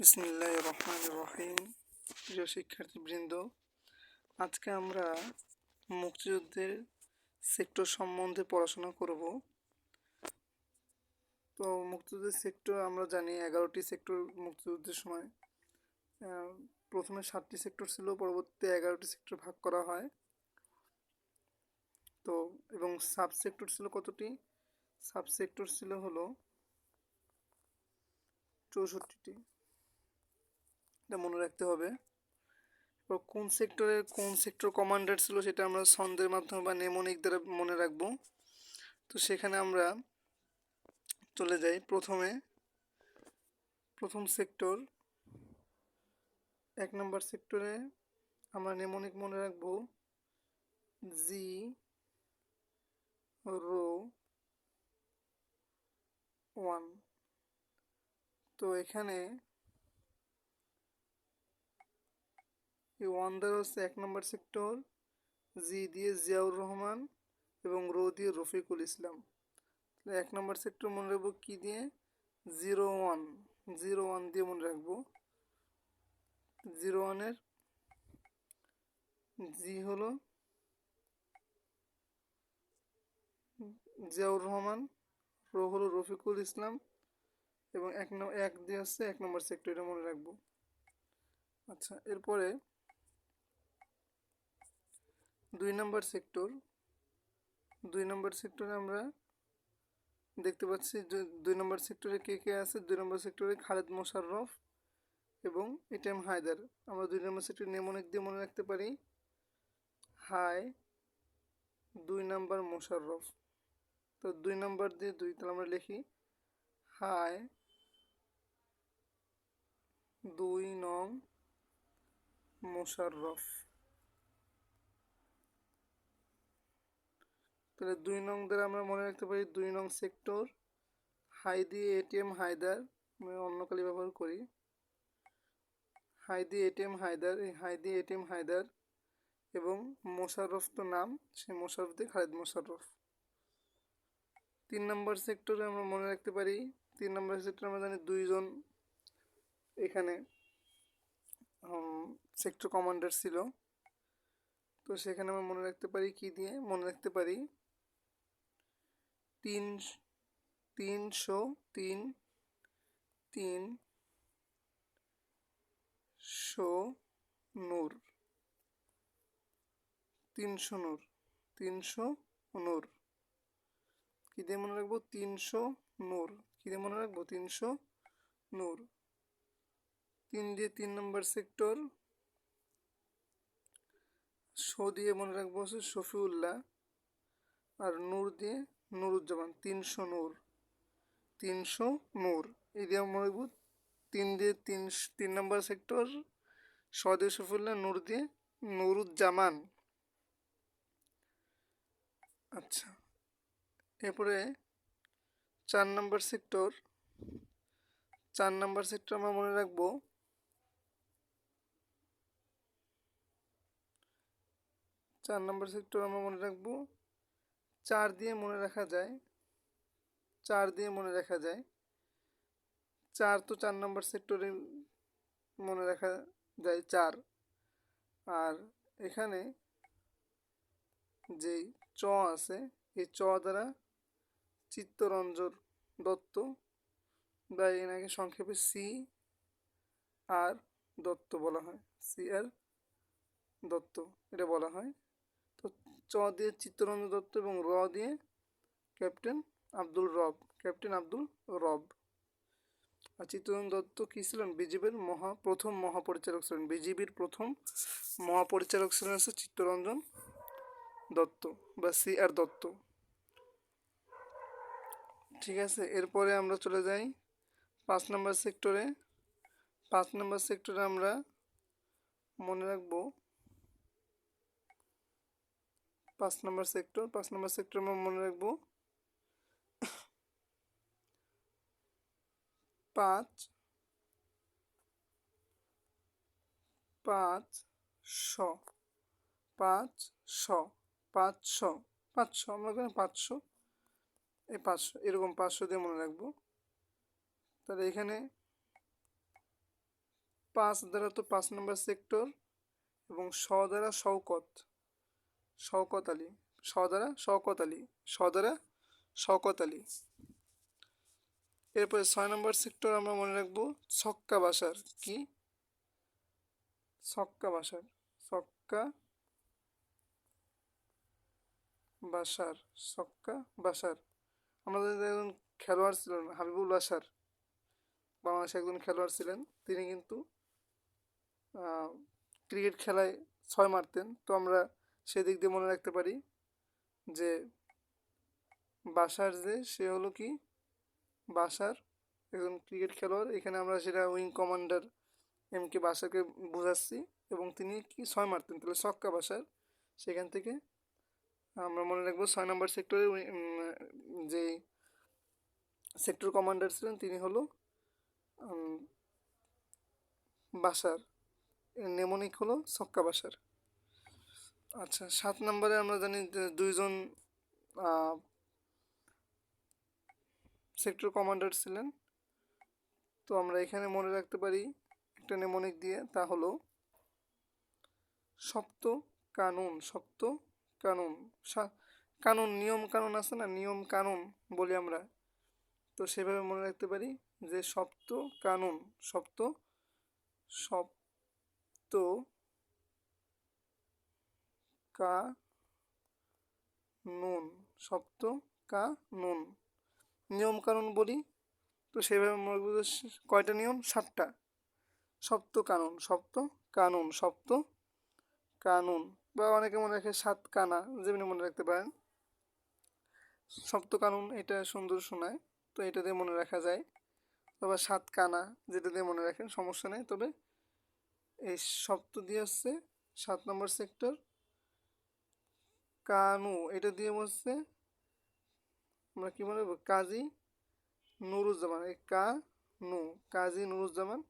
বিসমিল্লাহির রহমানির রহিম। প্রিয় শিক্ষার্থীবৃন্দ, আজকে আমরা মুক্তিযুদ্ধের সেক্টর সম্বন্ধে পড়াশোনা করব। তো মুক্তিযুদ্ধের সেক্টর আমরা জানি 11টি সেক্টর মুক্তিযুদ্ধের সময়। প্রথমে 7টি সেক্টর ছিল, পরবর্তীতে 11টি সেক্টর ভাগ করা হয়। তো এবং সাব সেক্টর ছিল কতটি? সাব সেক্টর ছিল হলো 64টি। এটা মনে রাখতে হবে। কোন সেক্টরের কোন সেক্টর কমান্ডার ছিল সেটা আমরা ছন্দের মাধ্যমে বা নেমোনিক দ্বারা মনে রাখবো। তো সেখানে আমরা চলে যাই প্রথম সেক্টর 1 নম্বর সেক্টরে আমরা নেমোনিক মনে রাখবো জি রো 1। তো এখানে এই 1 দ্বারা হচ্ছে 1 নম্বর সেক্টর, জি দিয়ে জিয়াউর রহমান এবং রো দিয়ে রফিকুল ইসলাম। 1 নম্বর সেক্টর মনে রাখবো কি দিয়ে? 01 দিয়ে মনে রাখবো। 01-এর জি হলো জিয়াউর রহমান, রো হলো রফিকুল ইসলাম এবং 1 দিয়ে হচ্ছে 1 নম্বর সেক্টর, এটা মনে রাখবো। আচ্ছা, এরপরে 2 নম্বর সেক্টরে আমরা দেখতে পাচ্ছি যে 2 নম্বর সেক্টরে কে কে আছে। 2 নম্বর সেক্টরে খালেদ মোশাররফ এবং এটিএম হায়দার। আমরা 2 নম্বর সেক্টর নেমোনিক দিয়ে মনে রাখতে পারি হাই 2 নম্বর মোশাররফ। তো 2 নম্বর দিয়ে 2, তাহলে আমরা লিখি হাই 2 নং মোশাররফ। তাহলে 2 নং দ্বারা আমরা মনে রাখতে পারি 2 নং সেক্টর, হাই দিয়ে এটিএম হায়দার, আমি অন্য কালি ব্যবহার করি, হাই দিয়ে এটিএম হায়দার, এই হাই দিয়ে এটিএম হায়দার এবং মোশাররফ তো নাম, সেই মোশাররফ দিয়ে খালেদ মোশাররফ। 3 নম্বর সেক্টরে আমরা মনে রাখতে পারি 3 নম্বর সেক্টরে আমরা জানি 2 জন এখানে সেক্টর কমান্ডার ছিল। তো সেখানে আমরা মনে রাখতে পারি কি দিয়ে? মনে রাখতে পারি 300 নূর, 300 নূর কি দিয়ে মনে রাখবো? 300 নূর কি দিয়ে মনে রাখবো? 300 নূর। 3 দিয়ে 3 নম্বর সেক্টর, শো দিয়ে মনে রাখবো হচ্ছে শফিউল্লাহ আর নূর দিয়ে নুরুজ্জামান। 300 নূর এই দিয়ে মনে রাখবো। 3 দিয়ে 3 নম্বর সেক্টর, শ দিয়ে শফিউল্লাহ, নূর দিয়ে নুরুজ্জামান। আচ্ছা, এরপরে 4 নম্বর সেক্টর আমরা মনে রাখবো 4 নম্বর সেক্টর আমরা মনে রাখবো 4 দিয়ে মনে রাখা যায় 4 তো 4 নম্বর সেক্টরে মনে রাখা যায় 4। আর এখানে যেই চ আছে, এই চ দ্বারা চিত্তরঞ্জন দত্ত বা এনাকে সংক্ষেপে সি আর দত্ত বলা হয়, সি আর দত্ত এটা বলা হয়। তো চ দিয়ে চিত্তরঞ্জন দত্ত এবং র দিয়ে ক্যাপ্টেন আব্দুল রব। আর চিত্তরঞ্জন দত্ত কী ছিলেন? বিজিবির প্রথম মহাপরিচালক ছিলেন। বিজিবির প্রথম মহাপরিচালক ছিলেন হচ্ছে চিত্তরঞ্জন দত্ত বা সি আর দত্ত। ঠিক আছে, এরপরে আমরা চলে যাই 5 নম্বর সেক্টরে। 5 নম্বর সেক্টরে আমরা মনে রাখবো 5 নম্বর সেক্টর আমরা মনে রাখবো 500 আমরা এখানে 500, এই 500 এরকম 500 দিয়ে মনে রাখবো। তাহলে এখানে 5 দ্বারা তো 5 নম্বর সেক্টর, এবং স দ্বারা শওকত, শওকত আলী, স দ্বারা শওকত আলী, স দ্বারা শওকত আলী। এরপরে 6 নম্বর সেক্টর আমরা মনে রাখবো ছক্কা বাসার। কি? ছক্কা বাসার, ছক্কা বাসার, ছক্কা বাসার। আমাদের একজন খেলোয়াড় ছিলেন হাবিবুল বাসার, বাংলাদেশে একজন খেলোয়াড় ছিলেন, তিনি কিন্তু ক্রিকেট খেলায় 6 মারতেন। তো আমরা সেদিক দিয়ে মনে রাখতে পারি যে বাসার যে সে হলো কি বাসার একজন ক্রিকেট খেলোয়াড়। এখানে আমরা সেটা উইং কমান্ডার এম কে বাসাকে বোঝাচ্ছি, এবং তিনি কি 6 মারতেন, তাহলে ছক্কা বাসার। সেখান থেকে আমরা মনে রাখবো 6 নম্বর সেক্টরে যে সেক্টর কমান্ডার ছিলেন তিনি হলো বাসার, নেমোনিক হলো ছক্কা বাসার। আচ্ছা, 7 নম্বরে আমরা জানি যে 2জন সেক্টর কমান্ডার ছিলেন। তো আমরা এখানে মনে রাখতে পারি একটা নেমোনিক দিয়ে, তা হলো সপ্ত কানুন। সপ্ত কানুন, কানুন নিয়ম কানুন আছে না, নিয়ম কানুন বলি আমরা, তো সেভাবে মনে রাখতে পারি যে সপ্ত কানুন, সপ্ত সপ্ত কানুন, সপ্ত কানুন, নিয়ম কানুন বলি। তো সেভাবে মনে রাখবো যে কয়টা নিয়ম? 7টা। সপ্ত কানুন, সপ্ত কানুন, সপ্ত কানুন, বা অনেকে মনে রাখে 7 কানা, যেমনি মনে রাখতে পারেন। সপ্ত কানুন এটা সুন্দর শোনায়, তো এটা দিয়ে মনে রাখা যায়। তবে 7 কানা যেটা দিয়ে মনে রাখেন সমস্যা নেই। তবে এই সপ্ত দিয়ে হচ্ছে 7 নম্বর সেক্টর। কানু এটা দিয়ে হচ্ছে আমরা কি মনে রাখবো? কাজী নুরুজ্জামান, এই কানু, কাজী নুরুজ্জামান।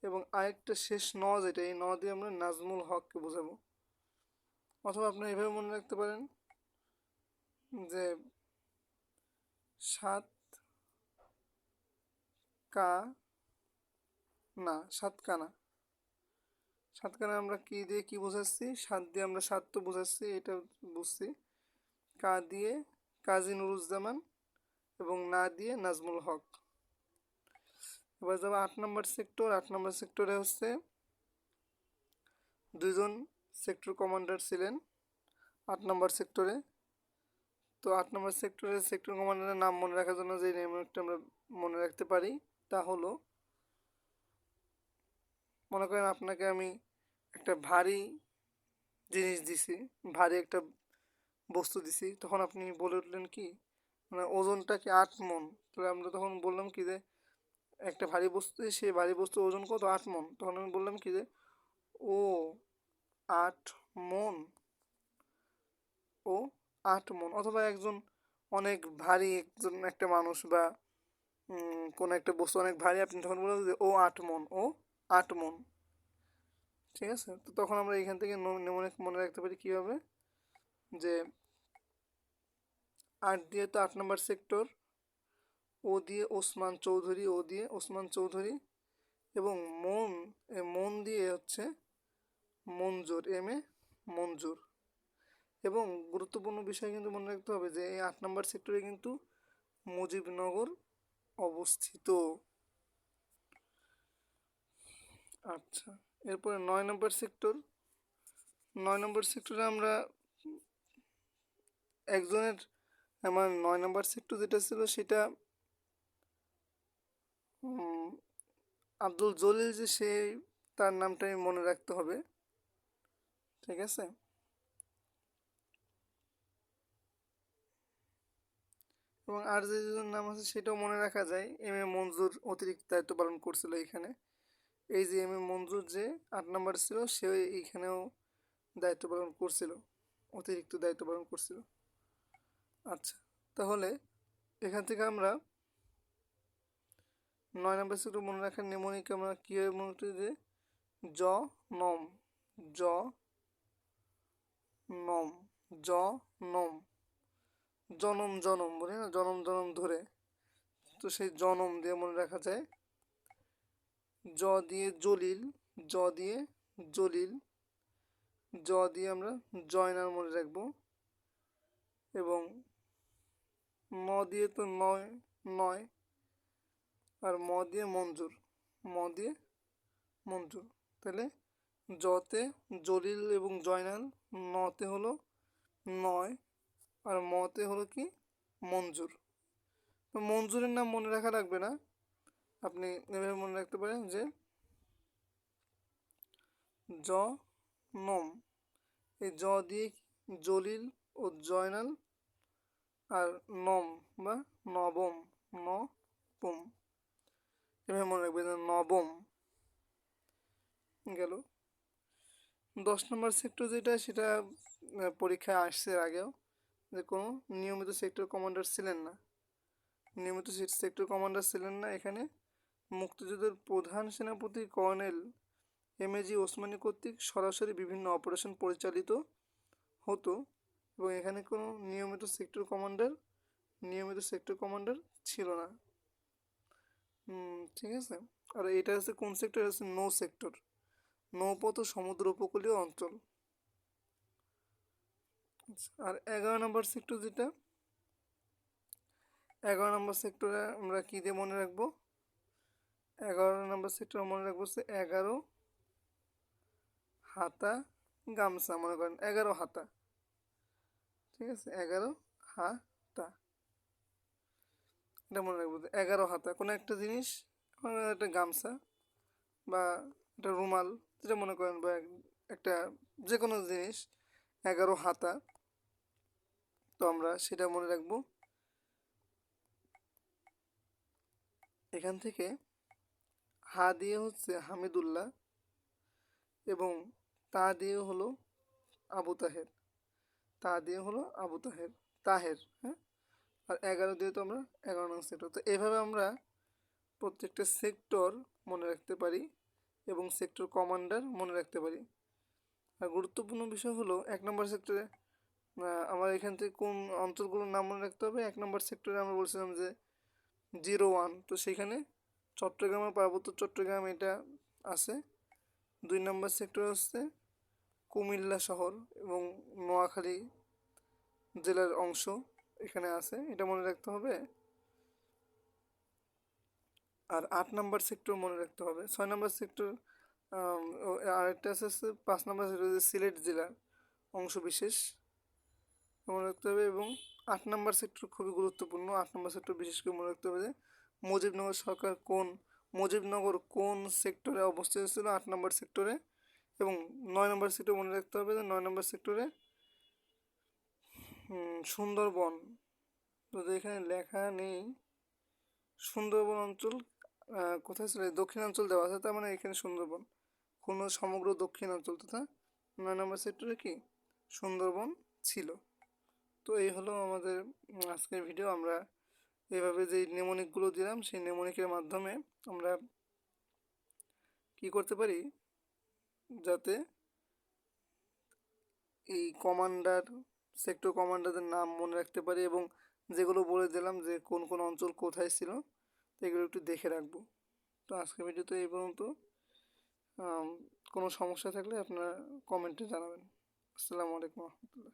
এবং আরেকটা শেষ ন, যেটা এই ন দিয়ে আমরা নাজমুল হককে বোঝাবো। অথবা আপনি এভাবে মনে রাখতে পারেন যে 7 কানা, 7 কানা। 7 কানা আমরা কি দিয়ে কি বোঝাচ্ছি? 7 দিয়ে আমরা 7 তো বোঝাচ্ছি, এটা বুঝছি। কা দিয়ে কাজী নুরুজ্জামান, এবং না দিয়ে নাজমুল হক। এবার যাবো 8 নম্বর সেক্টর। 8 নম্বর সেক্টরে হচ্ছে 2জন সেক্টর কমান্ডার ছিলেন 8 নম্বর সেক্টরে। তো 8 নম্বর সেক্টরের সেক্টর কমান্ডারের নাম মনে রাখার জন্য যে নেমটা আমরা মনে রাখতে পারি তা হলো, মনে করেন আপনাকে আমি একটা ভারী জিনিস দিছি, ভারী একটা বস্তু দিছি, তখন আপনি বলে উঠলেন কি, মানে ওজনটা কি 8 মন। তাহলে আমরা তখন বললাম কি যে একটা ভারী বস্তু, সেই ভারী বস্তুর ওজন কত? 8 মন। তখন আমি বললাম কি যে ও 8 মন, ও 8 মন। অথবা একজন অনেক ভারী একজন একটা মানুষ বা কোনো একটা বস্তু অনেক ভারী, আপনি তখন বললেন যে ও 8 মন, ও 8 মন। ঠিক আছে, তো তখন আমরা এখান থেকে মনে রাখতে পারি কীভাবে, যে 8 দিয়ে তো 8 নম্বর সেক্টর, ও দিয়ে ওসমান চৌধুরী, ও দিয়ে ওসমান চৌধুরী, এবং মন দিয়ে হচ্ছে মঞ্জুর, এম এ মঞ্জুর। এবং গুরুত্বপূর্ণ বিষয় কিন্তু মনে রাখতে হবে যে এই 8 নম্বর সেক্টরে কিন্তু মুজিবনগর অবস্থিত। আচ্ছা, এরপরে 9 নম্বর সেক্টর। 9 নম্বর সেক্টরে আমরা একজনের, আমার 9 নম্বর সেক্টর যেটা ছিল সেটা আব্দুল জলিল, যে সে তার নামটাই মনে রাখতে হবে। ঠিক আছে, এবং আর যে দুজন নাম আছে সেটাও মনে রাখা যায়। এম এ মঞ্জুর অতিরিক্ত দায়িত্ব পালন করছিল এখানে। এই যে এম এ মঞ্জুর যে 8 নম্বর ছিল, সে এইখানেও দায়িত্ব পালন করছিল, অতিরিক্ত দায়িত্ব পালন করছিল। আচ্ছা, তাহলে এখান থেকে আমরা 9 নম্বর সেক্টর মনে রাখার নেমোনিক আমরা কীভাবে মনে করি যে জ নম, জ নম, জ নম, জনম জনম বলি না, জনম জনম ধরে। তো সেই জনম দিয়ে মনে রাখা যায়। জ দিয়ে জলিল, জ দিয়ে জলিল, জ দিয়ে আমরা জয়নাল মনে রাখবো, এবং ম দিয়ে তো নয় নয়, আর ম দিয়ে মঞ্জুর, ম দিয়ে মঞ্জুর। তাহলে জতে জলিল এবং জয়নাল, নতে হলো নয়, আর মতে হলো কি মঞ্জুর। তো মঞ্জুরের নাম মনে রাখা লাগবে না, আপনি এভাবে মনে রাখতে পারেন যে জ নম, এই জ দিয়ে জলিল ও জয়নাল, আর নম বা নবম, নবম এভাবে মনে রাখবে যে নবম গেল। 10 নম্বর সেক্টর যেটা, সেটা পরীক্ষায় আসছে এর আগেও, যে কোনো নিয়মিত সেক্টর কমান্ডার ছিলেন না, নিয়মিত সেক্টর কমান্ডার ছিলেন না। এখানে মুক্তিযুদ্ধের প্রধান সেনাপতি কর্নেল এমএজি ওসমানী কর্তৃক সরাসরি বিভিন্ন অপারেশন পরিচালিত হতো, এবং এখানে কোনো নিয়মিত সেক্টর কমান্ডার ছিল না। ঠিক আছে। আর এটা হচ্ছে কোন সেক্টর? হচ্ছে নৌ সেক্টর, নৌপথ ও সমুদ্র উপকূলীয় অঞ্চল। আর 11 নম্বর সেক্টর যেটা, 11 নম্বর সেক্টরে আমরা কী দিয়ে মনে রাখবো? 11 নম্বর সেক্টর মনে রাখবো হচ্ছে 11 হাতা গামছা, মনে করেন 11 হাতা, ঠিক আছে, 11 হাতা, এটা মনে রাখবো। 11 হাতা কোনো একটা জিনিস, একটা গামছা বা একটা রুমাল, যেটা মনে করেন, বা একটা যে কোনো জিনিস 11 হাতা, তো আমরা সেটা মনে রাখবো। এখান থেকে হা দিয়ে হচ্ছে হামিদুল্লাহ, এবং তা দিয়ে হলো আবু তাহের, তা দিয়ে হলো আবু তাহের, তাহের, হ্যাঁ। আর 11 দিয়ে তো আমরা 11 নং সেক্টর। তো এভাবে আমরা প্রত্যেকটা সেক্টর মনে রাখতে পারি এবং সেক্টর কমান্ডার মনে রাখতে পারি। আর গুরুত্বপূর্ণ বিষয় হলো 1 নম্বর সেক্টরে আমার এখান থেকে কোন অঞ্চলগুলোর নাম মনে রাখতে হবে। 1 নম্বর সেক্টরে আমরা বলছিলাম যে 01, তো সেখানে চট্টগ্রাম আর পার্বত্য চট্টগ্রাম এটা আছে। 2 নম্বর সেক্টর হচ্ছে কুমিল্লা শহর এবং নোয়াখালী জেলার অংশ এখানে আছে, এটা মনে রাখতে হবে। আর 8 নম্বর সেক্টর মনে রাখতে হবে। 6 নম্বর সেক্টর আরেকটা আছে 5 নম্বর সেক্টর, সিলেট জেলার অংশ বিশেষ মনে রাখতে হবে। এবং 8 নম্বর সেক্টর খুবই গুরুত্বপূর্ণ। 8 নম্বর সেক্টর বিশেষ করে মনে রাখতে হবে যে মুজিবনগর কোন সেক্টরে অবস্থিত ছিল, 8 নম্বর সেক্টরে। এবং 9 নম্বর সেক্টর মনে রাখতে হবে যে 9 নম্বর সেক্টরে সুন্দরবন, যদি এখানে লেখা নেই সুন্দরবন অঞ্চল কোথায় ছিল, দক্ষিণাঞ্চল দেওয়া আছে, তার মানে এখানে সুন্দরবন কোনো সমগ্র দক্ষিণাঞ্চল তথা 9 নম্বর সেক্টরে কি সুন্দরবন ছিল। তো এই হলো আমাদের আজকের ভিডিও। আমরা এভাবে যে নেমোনিকগুলো দিলাম, সেই নেমোনিকের মাধ্যমে আমরা কি করতে পারি, যাতে এই সেক্টর কমান্ডারদের নাম মনে রাখতে পারি, এবং যেগুলো বলে দিলাম যে কোন কোন অঞ্চল কোথায় ছিল, এগুলো একটু দেখে রাখবো। তো আজকের ভিডিওতে এই পর্যন্ত। কোনো সমস্যা থাকলে আপনারা কমেন্টে জানাবেন। আসসালামু আলাইকুম রহমতুল্লাহ।